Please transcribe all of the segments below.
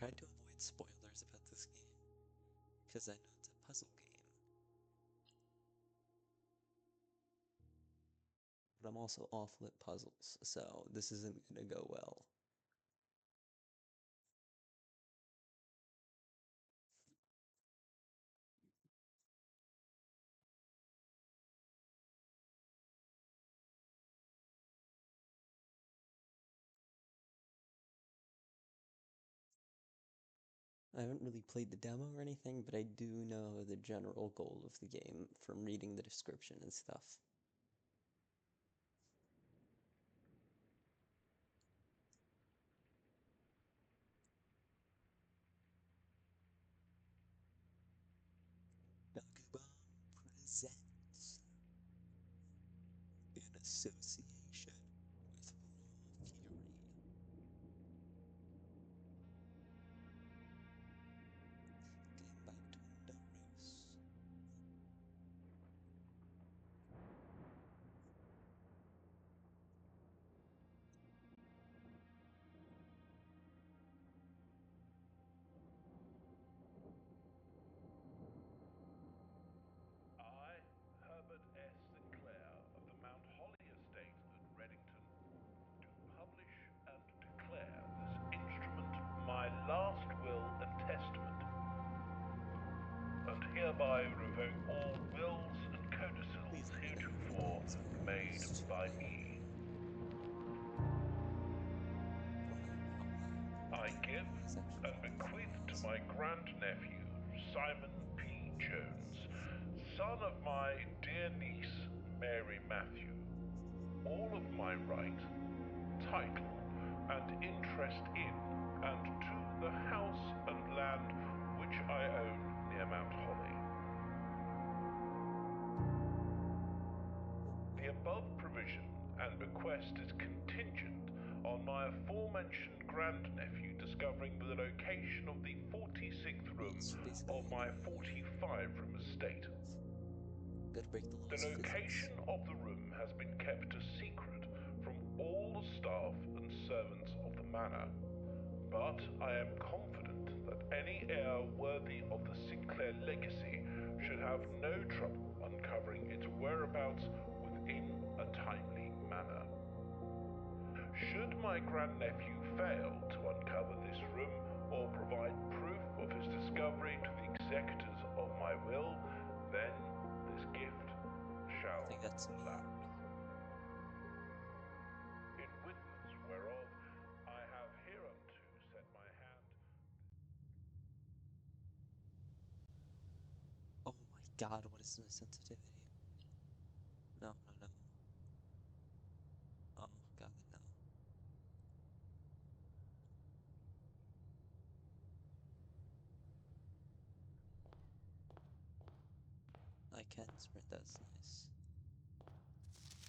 tried to avoid spoilers about this game, because I know it's a puzzle game. But I'm also awful at puzzles, so this isn't gonna go well. I haven't really played the demo or anything, but I do know the general goal of the game from reading the description and stuff. Dagobah presents in association with Raw Fury. Game by Tundaros. I, Herbert S. Sinclair of the Mount Holly Estate at Reddington, do publish and declare this instrument my last will and testament, and hereby revoke all wills and codicils Please let me know if you heretofore guys are made used by to me. how I loud give the noise actually and bequeath to is. my grandnephew, Simon P. Jones, son of my dear niece, Mary Matthew, all of my right, title, and interest in and to the house and land which I own near Mount Holly. The above provision and bequest is contingent on my aforementioned grandnephew discovering the location of the 46th room It's basically of my 45-room estate. gotta break the The laws of physics. location of the room has been kept a secret from all the staff and servants of the manor, but I am confident that any heir worthy of the Sinclair legacy should have no trouble uncovering its whereabouts within a timely manner. Should my grandnephew fail to uncover this room or provide proof of his discovery to the executors of my will, then this gift shall I think that's me. lapse. In witness whereof I have hereunto set my hand. Oh my god, what is the sensitivity? No, no, no. Oh god, no. I can sprint, that's nice.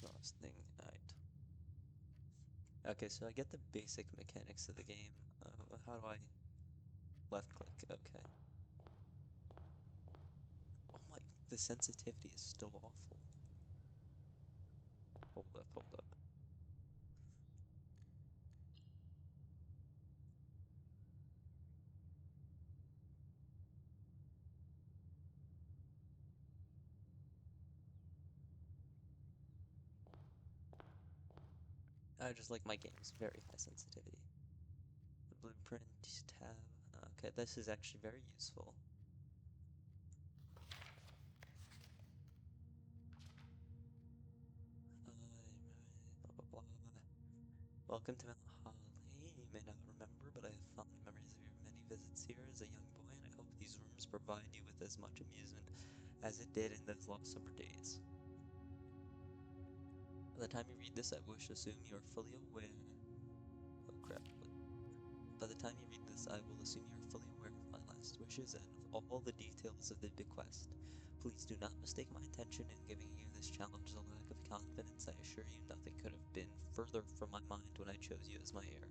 Last thing, alright. Okay, so I get the basic mechanics of the game. How do I left click? Okay. Oh my, the sensitivity is still awful. Hold up, hold up. I just like my games very high sensitivity. The blueprint tab. Okay, this is actually very useful. Blah blah blah. Welcome to Mount Holly. You may not remember, but I have fond memories of your many visits here as a young boy, and I hope these rooms provide you with as much amusement as it did in those lost summer days. By the time you read this, I wish to assume you are fully aware. Oh crap. By the time you read this, I will assume you are fully aware of my last wishes and of all the details of the bequest. Please do not mistake my intention in giving you this challenge as a lack of confidence. I assure you nothing could have been further from my mind when I chose you as my heir.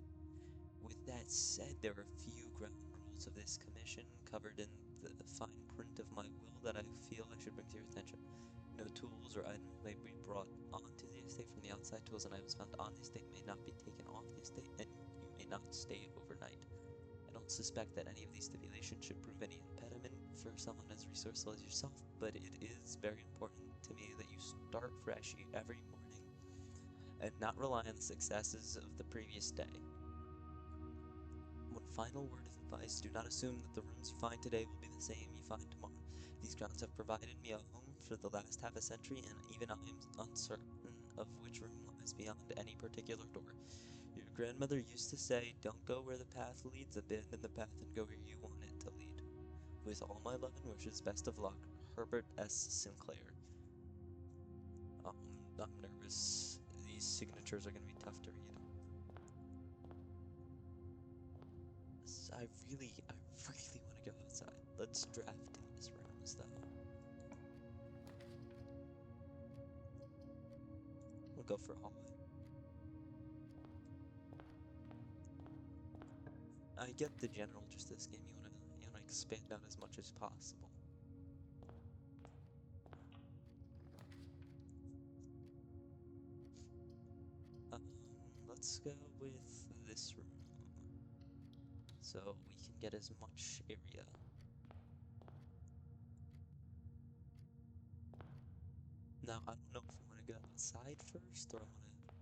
With that said, there are a few ground rules of this commission covered in the fine print of my will that I feel I should bring to your attention. No tools or items may be brought onto the estate from the outside. Tools and items found on the estate may not be taken off the estate, and you may not stay overnight. I don't suspect that any of these stipulations should prove any impediment for someone as resourceful as yourself, but it is very important to me that you start fresh every morning and not rely on the successes of the previous day. One final word of advice: do not assume that the rooms you find today will be the same you find tomorrow. These grounds have provided me a home for the last half a century, and even I am uncertain of which room lies beyond any particular door. Your grandmother used to say, don't go where the path leads, abandon the path and go where you want it to lead. With all my love and wishes, best of luck, Herbert S. Sinclair. I'm nervous. These signatures are going to be tough to read. I really want to go outside. Let's draft these rooms, though. We'll go for a hallway. I get the general gist of this game. You wanna expand out as much as possible. Let's go with this room, so we can get as much area. Now, I don't know if I want to go outside first or I want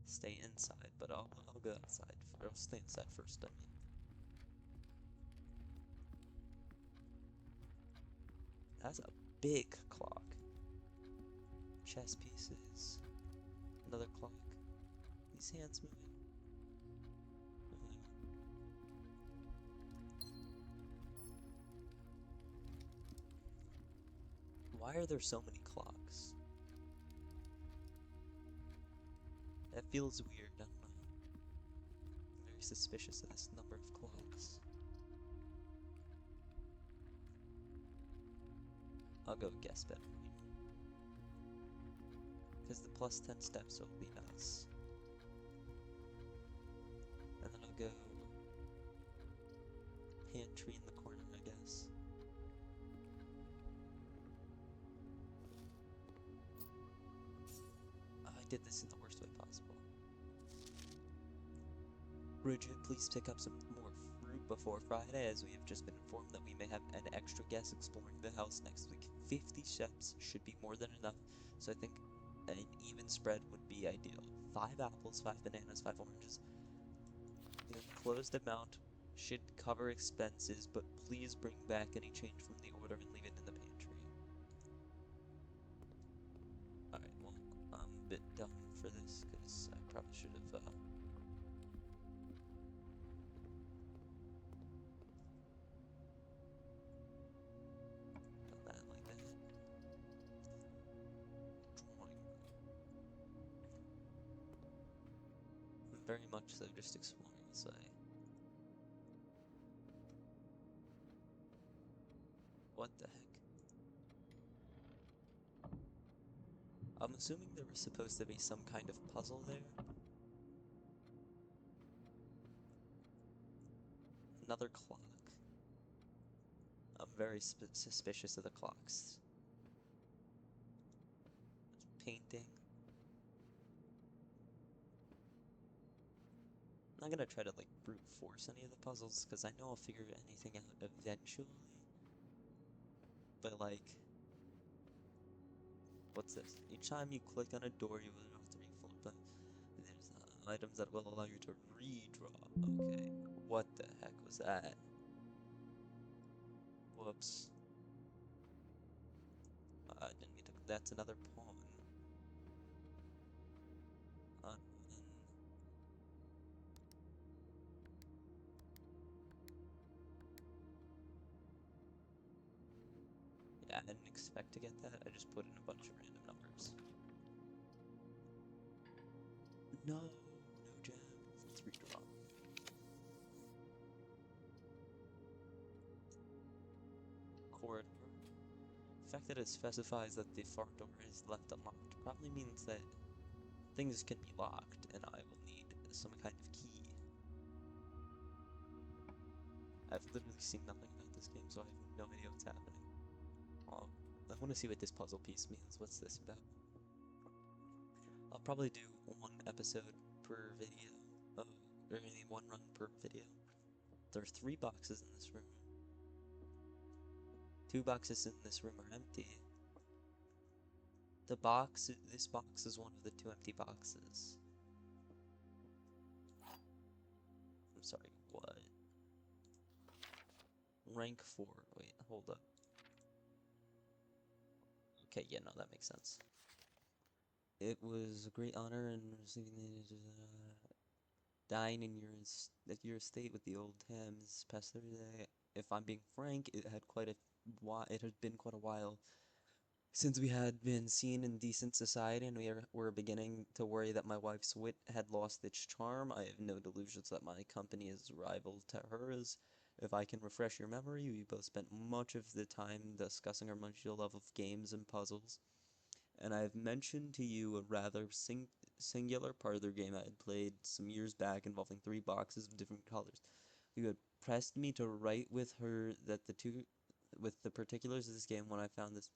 to stay inside, but I'll go outside. I'll stay inside first, I mean. That's a big clock. Chess pieces. Another clock. These hands moving. Why are there so many clocks? That feels weird, I don't know. I'm very suspicious of this number of clocks. I'll go guess better. Because the plus 10 steps will be nice. And then I'll go pantry in the corner, I guess. I did this in the worst way possible. Bridget, please pick up some more fruit before Friday, as we have just been informed that we may have an extra guest exploring the house next week. 50 steps should be more than enough, so I think an even spread would be ideal. 5 apples, 5 bananas, 5 oranges. The enclosed amount should cover expenses, but please bring back any change from the order and leave it in the pantry. Alright, well, I'm a bit dumb for this, because I probably should have, done that like that. Drawing room. Very much so, just exploring this way. What the heck? I'm assuming there was supposed to be some kind of puzzle there. Another clock. I'm very suspicious of the clocks. Painting. I'm not gonna try to like brute force any of the puzzles, because I know I'll figure anything out eventually. But like, what's this? Each time you click on a door, you will have to reflip them. There's items that will allow you to redraw. Okay, what the heck was that? Whoops. I didn't mean to. That's another pawn. Yeah, I didn't expect to get that. I just put in a bunch of random numbers. No gem. Let's redraw. Corridor. The fact that it specifies that the far door is left unlocked probably means that things can be locked, and I will need some kind of key. I've literally seen nothing about this game, so I have no idea what's happening. Oh, I want to see what this puzzle piece means. What's this about? I'll probably do 1 episode per video, or maybe 1 run per video. There are 3 boxes in this room. 2 boxes in this room are empty. This box is one of the 2 empty boxes. I'm sorry, what? Rank 4. Wait, hold up. Okay, yeah, no, that makes sense. It was a great honor and receiving dying in your estate with the old hams past Thursday. If I'm being frank, it had been quite a while since we had been seen in decent society, and we were beginning to worry that my wife's wit had lost its charm. I have no delusions that my company is rival to hers. If I can refresh your memory, we both spent much of the time discussing our mutual love of games and puzzles, and I have mentioned to you a rather singular parlor game I had played some years back involving 3 boxes of different colors. You had pressed me to write with her with the particulars of this game when I found this.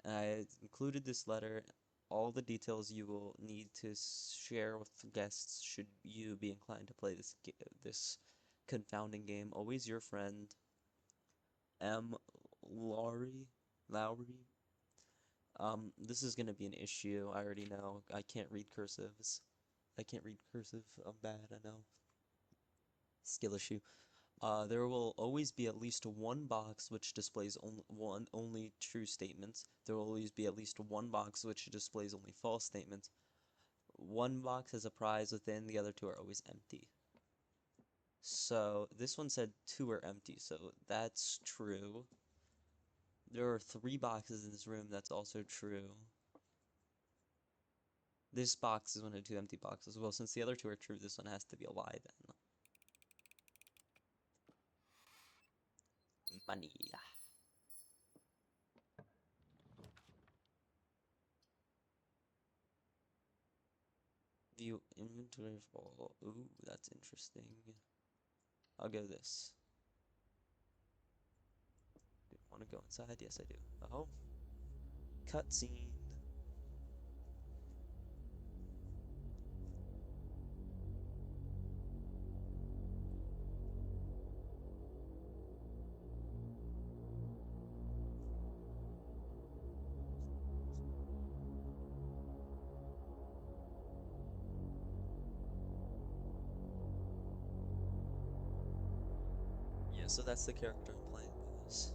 I included this letter, all the details you will need to share with the guests should you be inclined to play this confounding game. Always your friend, M. Lowry. This is gonna be an issue. I already know. I can't read cursives. I can't read cursive. I'm bad. I know. Skill issue. There will always be at least 1 box which displays only true statements. There will always be at least 1 box which displays only false statements. 1 box has a prize within, the other 2 are always empty. So, this one said 2 are empty, so that's true. There are 3 boxes in this room, that's also true. This box is one of 2 empty boxes. Well, since the other 2 are true, this one has to be a lie then. Money. View inventory of all. Ooh, that's interesting. I'll go this. Do I want to go inside? Yes, I do. Oh. Cutscene. Yeah, so that's the character I'm playing as.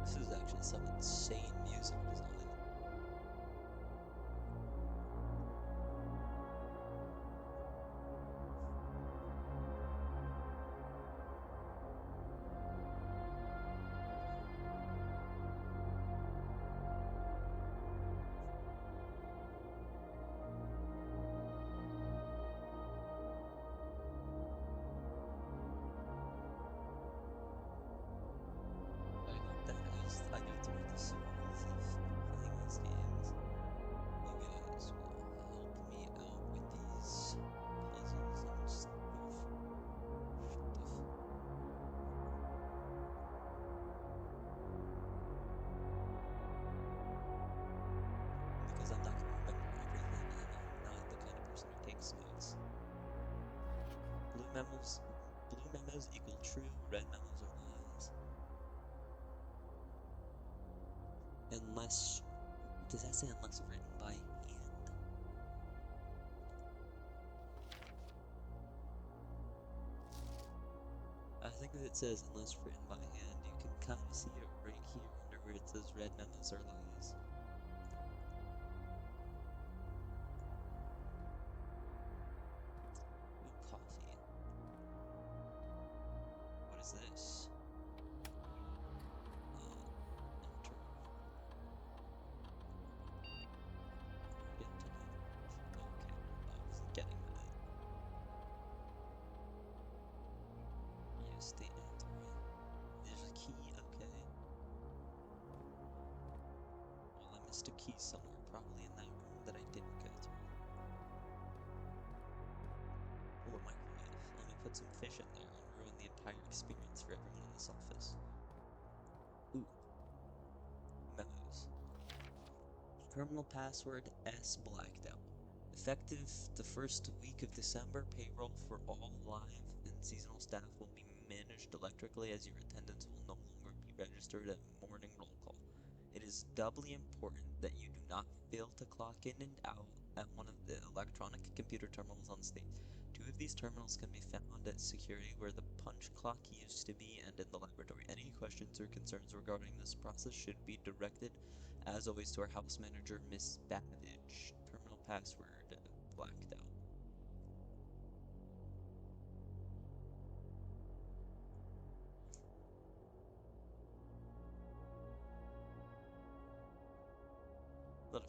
This is actually some insane music design. I go through the series of playing these games. You guys will help me out with these puzzles and stuff. Because I'm not going to remember everything, and I'm not the kind of person who takes notes. Blue memos equal true, red memos are lies. Unless, does that say unless written by hand? I think that it says unless written by hand. You can kind of see it right here under where it says red memos are lies. Ooh, coffee. What is this? Enter. Get to know. Okay, I wasn't getting that. Use the enter. There's a key, okay. Well, I missed a key somewhere, probably in that room that I didn't go through. Oh, a microwave. Let me put some fish in there and ruin the entire experience for everyone in this office. Ooh. Terminal password S blacked out. Effective the first week of December, payroll for all live and seasonal staff will be managed electrically as your attendance will no longer be registered at morning roll call. It is doubly important that you do not fail to clock in and out at one of the electronic computer terminals on stage. 2 of these terminals can be found at security where the punch clock used to be and in the laboratory. Any questions or concerns regarding this process should be directed, as always, to our house manager, Miss Babbage. Terminal password blacked out. I'm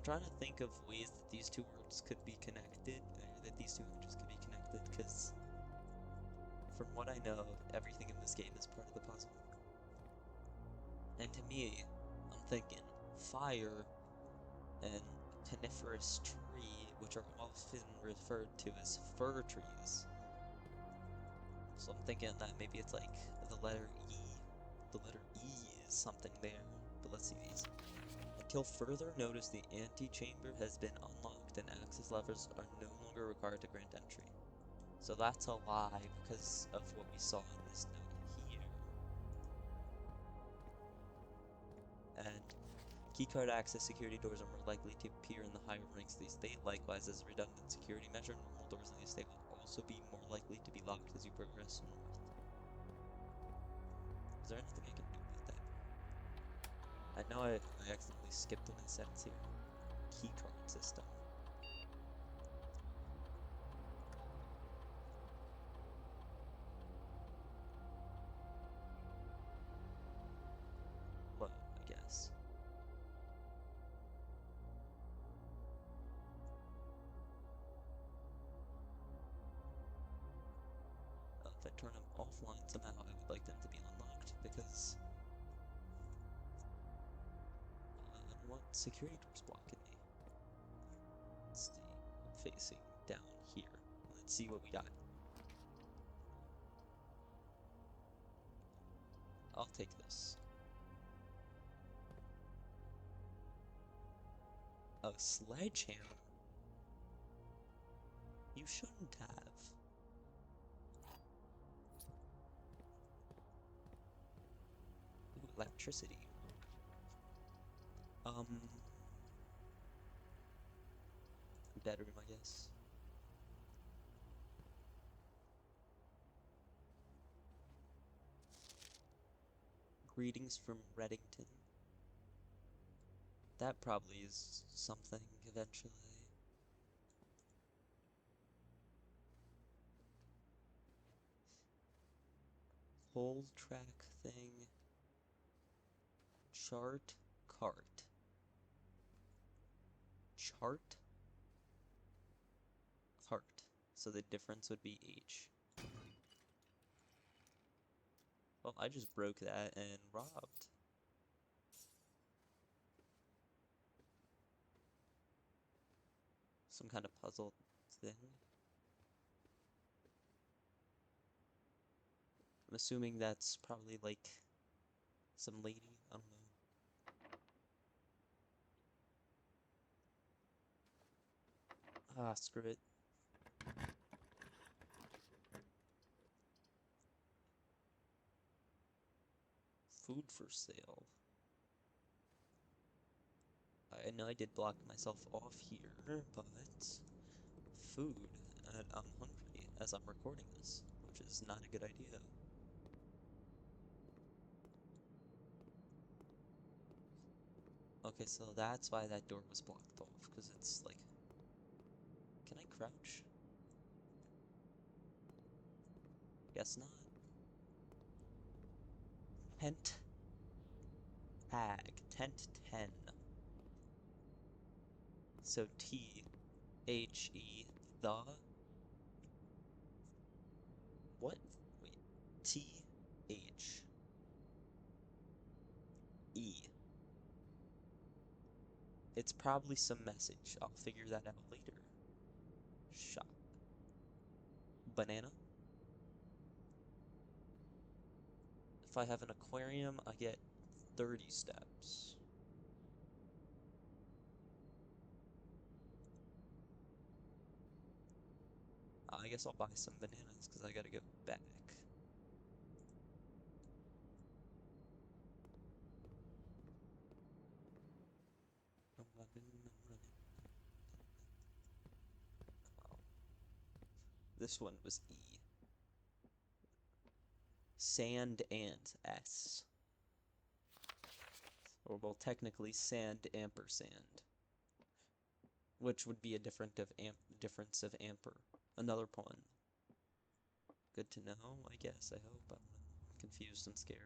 trying to think of ways that these two words could be connected, or that these two images could be connected, because from what I know, everything in this game is part of the puzzle. And to me, I'm thinking fire and coniferous tree, which are often referred to as fir trees. So I'm thinking that maybe it's like the letter E. The letter E is something there, but let's see these. Until further notice, the antechamber has been unlocked and access levers are no longer required to grant entry. So that's a lie because of what we saw in this note here. And keycard access security doors are more likely to appear in the higher ranks of the estate. Likewise, as a redundant security measure, normal doors in the estate will also be more likely to be locked as you progress north. Is there anything I can do with that? I know I accidentally skipped one of the settings here. Keycard system. Well, I guess. If I turn them offline somehow, I would like them to be unlocked because I don't want security doors blocking me. Let's see. I'm facing down here. Let's see what we got. I'll take this. A sledgehammer? You shouldn't have. Ooh, electricity. Bedroom, I guess. Greetings from Reddington. That probably is something eventually. Whole track thing. Chart cart. Chart cart. So the difference would be H. Well, I just broke that and robbed. Some kind of puzzle thing. I'm assuming that's probably like some lady. I don't know. Ah, screw it. Food for sale. I know I did block myself off here, but food, and I'm hungry as I'm recording this, which is not a good idea. Okay, so that's why that door was blocked off, because it's like... Can I crouch? Guess not. Tent tag. Tent 10. So T-H-E, the... What? Wait. T-H-E. It's probably some message. I'll figure that out later. Shop. Banana. If I have an aquarium, I get 30 steps. guess I'll buy some bananas because I gotta go back. I'm running. Oh. This one was E. Sand and S. Or, well, technically sand ampersand. Which would be a difference of amper. Another pun. Good to know, I guess, I hope. I'm confused and scared.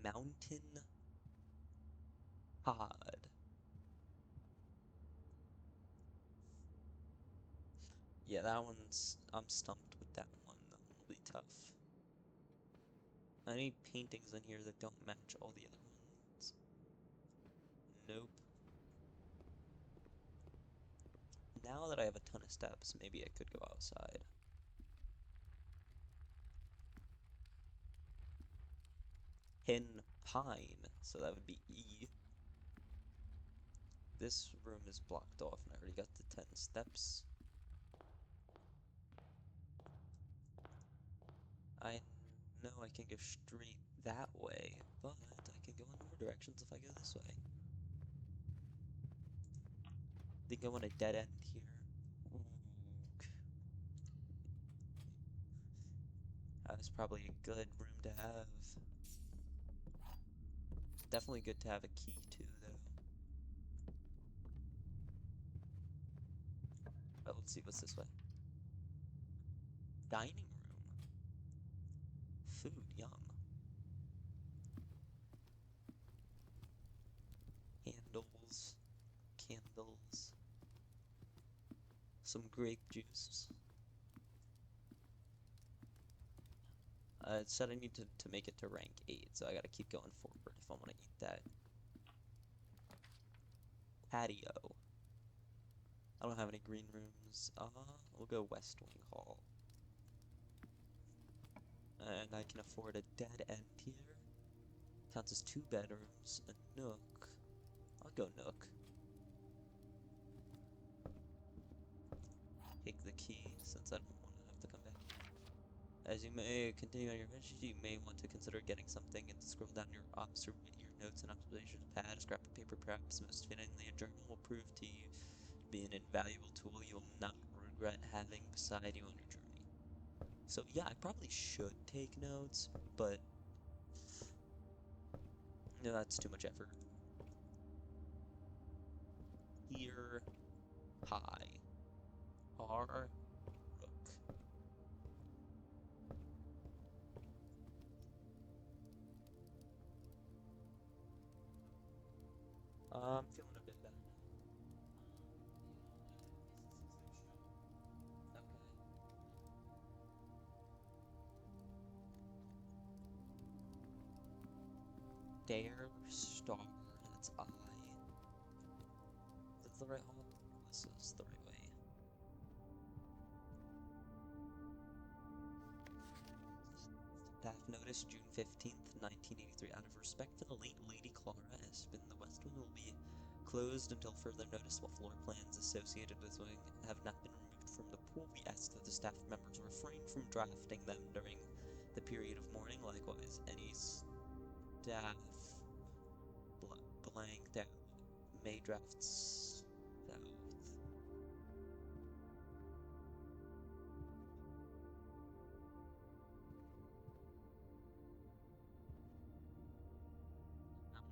Mountain Pod. Yeah, that one's... I'm stumped with that one. That one will be tough. I need paintings in here that don't match all the other ones. Nope. Now that I have a ton of steps, maybe I could go outside. Hen Pine, so that would be E. This room is blocked off, and I already got the 10 steps. I know I can go straight that way, but I can go in more directions if I go this way. Then go on a dead end here. Ooh. That was probably a good room to have. Definitely good to have a key too, though. But let's see what's this way. Dining room. Food, yum. Handles, candles, some grape juice. It said I need to make it to rank 8, so I gotta keep going forward if I want to eat that. Patio. I don't have any green rooms. We'll go West Wing Hall. And I can afford a dead end here. Counts as 2 bedrooms, a nook. I'll go nook. Take the key, since I don't want to have to come back. As you may continue on your adventure, you may want to consider getting something and scroll down your notes and observations pad. A scrap of paper, perhaps most fittingly a journal, will prove to you to be an invaluable tool you will not regret having beside you on your journey. So yeah, I probably should take notes, but no, that's too much effort. Here, high. R, rook. I'm feeling a bit better now. Okay. Dare, star, that's I. Is this the right hole? This is the right way. Staff notice, June 15th, 1983. Out of respect for the late Lady Clara Espin, the West Wing will be closed until further notice while floor plans associated with the wing have not been removed from the pool. We ask that the staff members refrain from drafting them during the period of mourning. Likewise, any staff blanked out may draft south.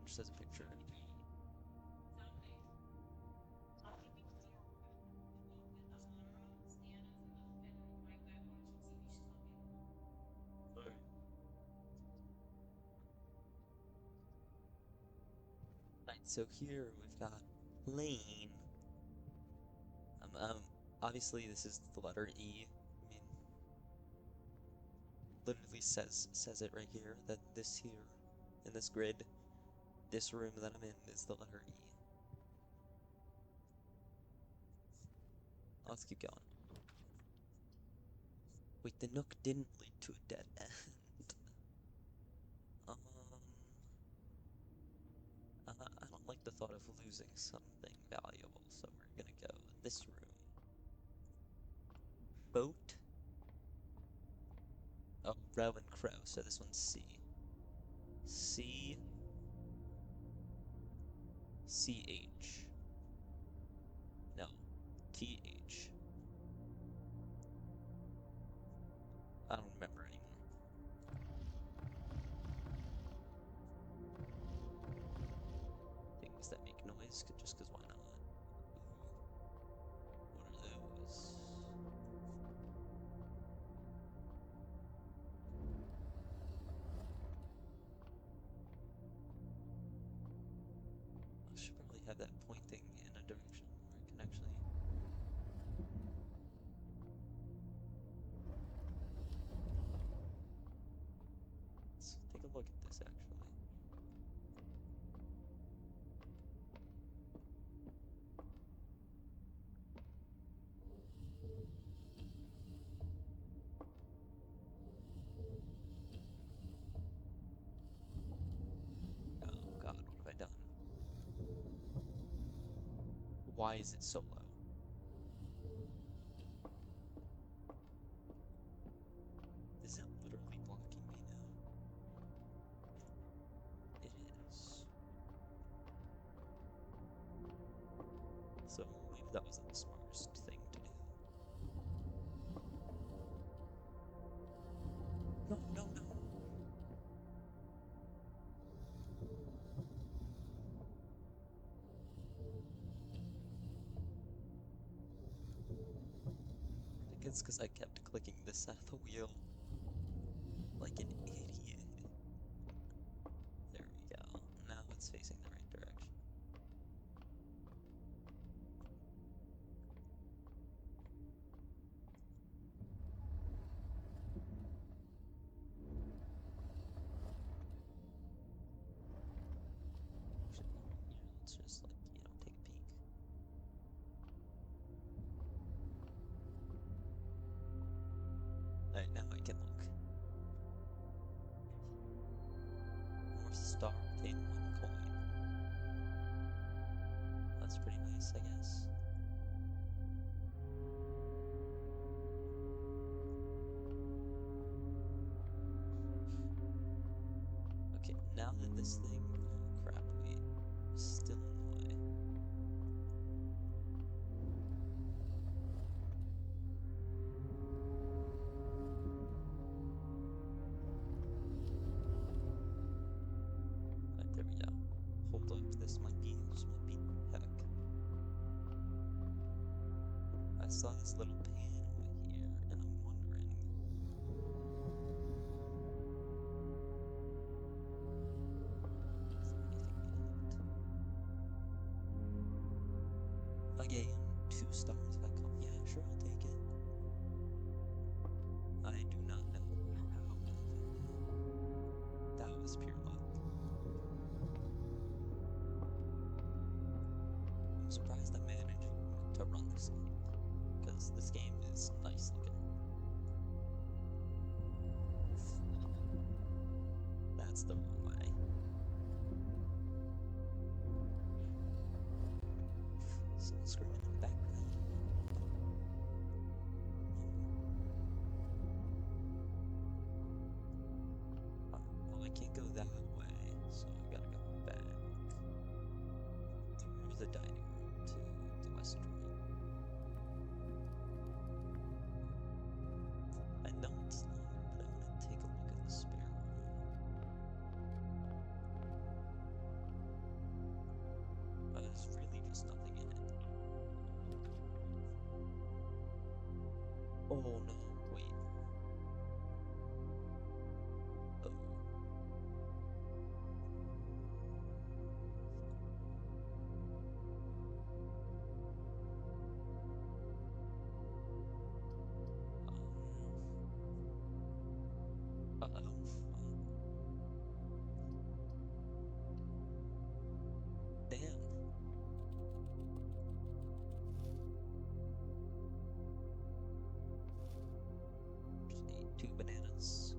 Just as a picture. Right, so here we've got lane. Obviously this is the letter E. I mean, literally says it right here that this here in this grid, this room that I'm in is the letter E. Let's keep going. Wait, the nook didn't lead to a dead end. thought of losing something valuable, so we're gonna go this room. Boat. Oh, Row and Crow, so this one's C. C. CH. No. TH. I don't remember anymore. Things that make noise, just because why not? Ooh. What are those? I should probably have that pointing in a direction where it can actually... Let's take a look at this, actually. Oh god, what have I done? Why is it so low? Is it literally blocking me now? It is. So maybe that wasn't the smartest thing to do. No, no, no. I think it's because I kept clicking this side of the wheel like an idiot. There we go. Now it's facing the right direction. Let's just like, take a peek. Alright, now I can look. North Star obtain 1 coin. That's pretty nice, I guess. Okay, now that this thing... Oh crap, wait. Still in the way. Right, there we go. Hold up, this might be heck. I saw this little panel here, and I'm wondering... Again, 2 stars back home. Yeah, sure, I'll take it. I do not know how I found that. That was pure luck. I'm surprised I'm managing to run this game, because this game is nice looking. That's the wrong way. Someone screaming in the background. Well, I can't go that way, so I gotta go back through the dining room to the west room. I know it's longer, but I want to take a look at the spare room. There's really just nothing in it. Oh no, wait. Oh. Uh-oh. Damn. Just ate 2 bananas.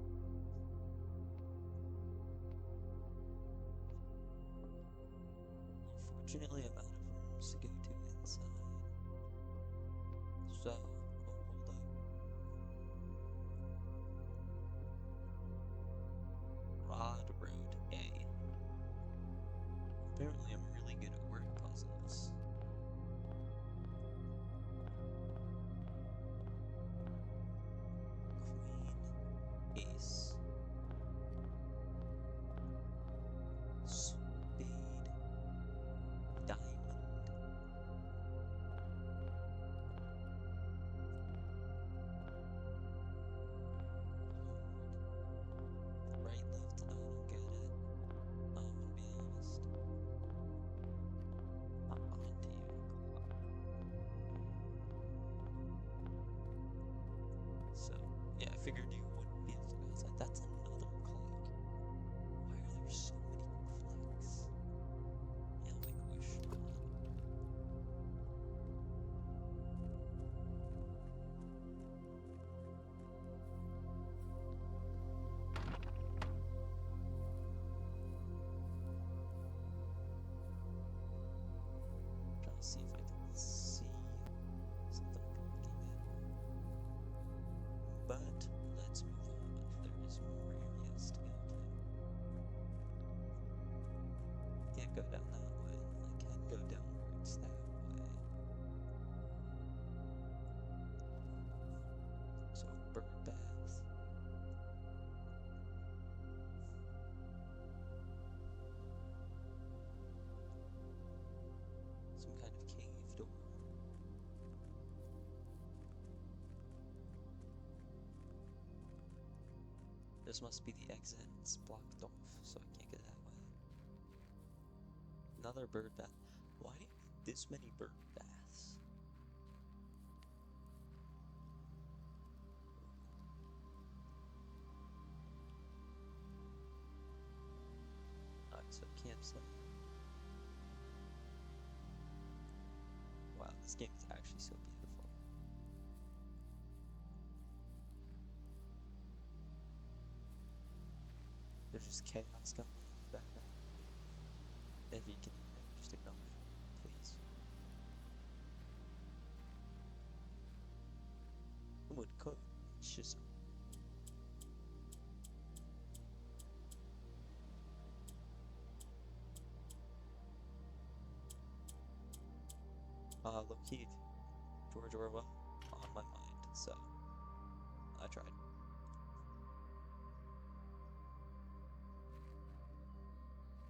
Unfortunately, I'm out of rooms to go to inside. So, hold up. Rod Road A. Apparently, I'm really good at word puzzles. Queen, ace, spade, diamond, right, left, I don't get it. I'm gonna be honest. I'm onto you. So, yeah, I figured you wouldn't be able to go outside. That's another clock. Why are there so many flags? Yeah, I'll make a wish. Trying to see if I can see something poking in. But let's move on. There is more areas to go to. Can't go down that way. I can go downwards that way. So, bird bath. Some kind of cave door. This must be the exit. It's blocked off, so I can't get that way. Another bird bath. Why do you need this many bird baths? Alright, so campsite. Wow, this game is actually so beautiful. There's just chaos going on in the background. If you can hear it, just ignore it, please. Would cook. It's just low key, George Orwell on my mind, so I tried.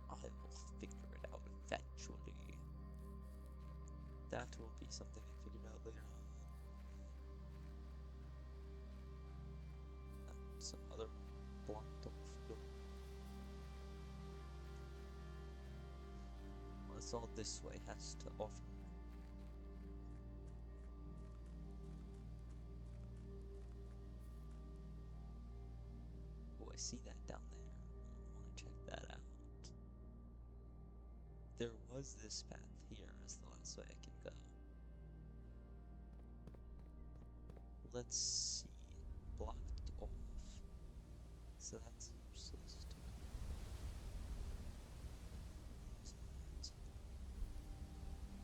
I will figure it out eventually. That will be something I figured out later on. And some other blocked off door. What's all this way has to offer? Oh, I see that down there. I want to check that out. There was this path here as the last way I can go. Let's see. Blocked off. So that's useless to me.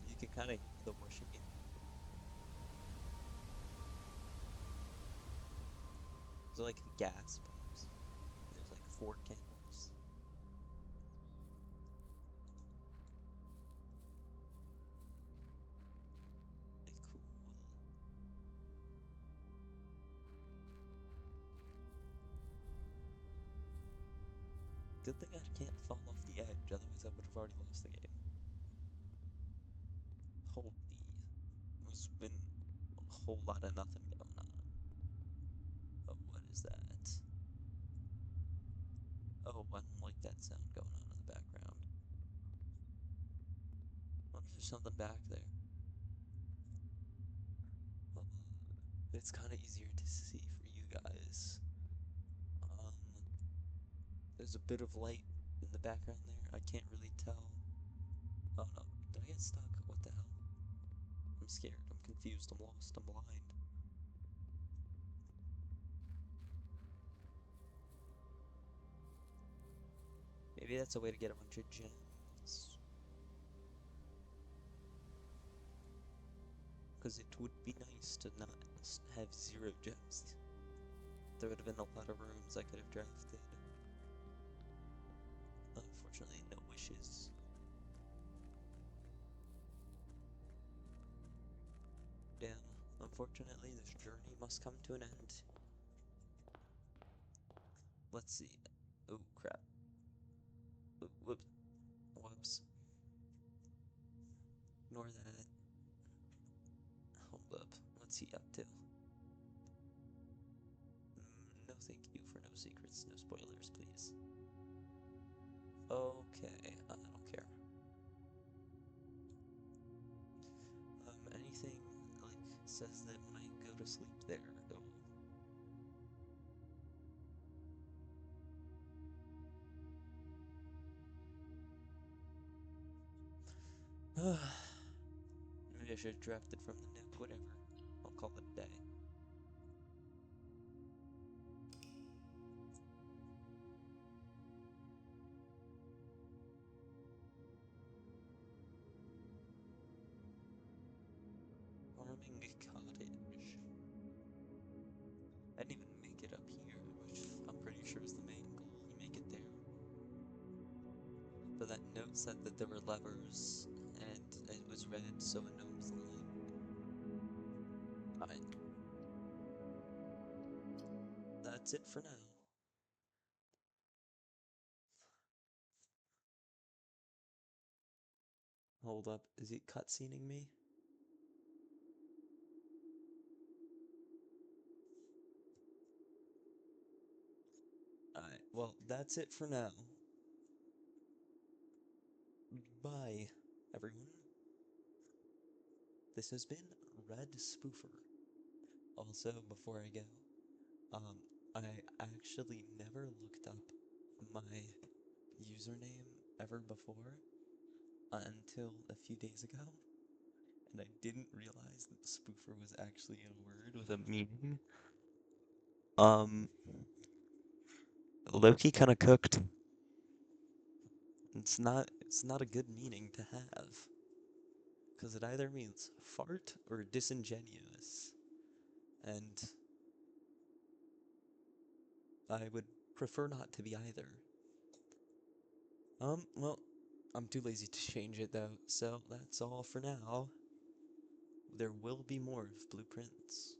You can kind of hear the worshiping. There's like gas pumps. There's like 4 candles. Cool. Good thing I can't fall off the edge, otherwise I would have already lost the game. Holy, there's been a whole lot of nothing going on. Oh, what is that? Oh, I don't like that sound going on in the background. What if there's something back there? It's kind of easier to see for you guys. There's a bit of light in the background there. I can't really tell. Oh no, did I get stuck? What the hell? I'm scared, I'm confused, I'm lost, I'm blind. Maybe that's a way to get a bunch of gems. Because it would be nice to not have 0 gems. There would have been a lot of rooms I could have drafted. Unfortunately, no wishes. Damn, unfortunately, this journey must come to an end. Let's see. Oh, crap. Whoops. Ignore that. Hold up. What's he up to? No thank you for no secrets, no spoilers, please. Okay, I don't care. Anything, like, says that when I go to sleep there, maybe I should have drafted from the nook, whatever. I'll call it a day. Farming cottage. I didn't even make it up here, which I'm pretty sure is the main goal. You make it there. But that note said that there were levers, and it was red, so a gnome's lying. Alright. That's it for now. Hold up, is he cutscening me? Alright, well, that's it for now. Bye, everyone. This has been Red Spoofer. Also, before I go, I actually never looked up my username ever before until a few days ago, and I didn't realize that spoofer was actually a word with a meaning. Loki kind of cooked. It's not a good meaning to have, because it either means fart or disingenuous, and I would prefer not to be either. Well, I'm too lazy to change it though, so that's all for now. There will be more of blueprints.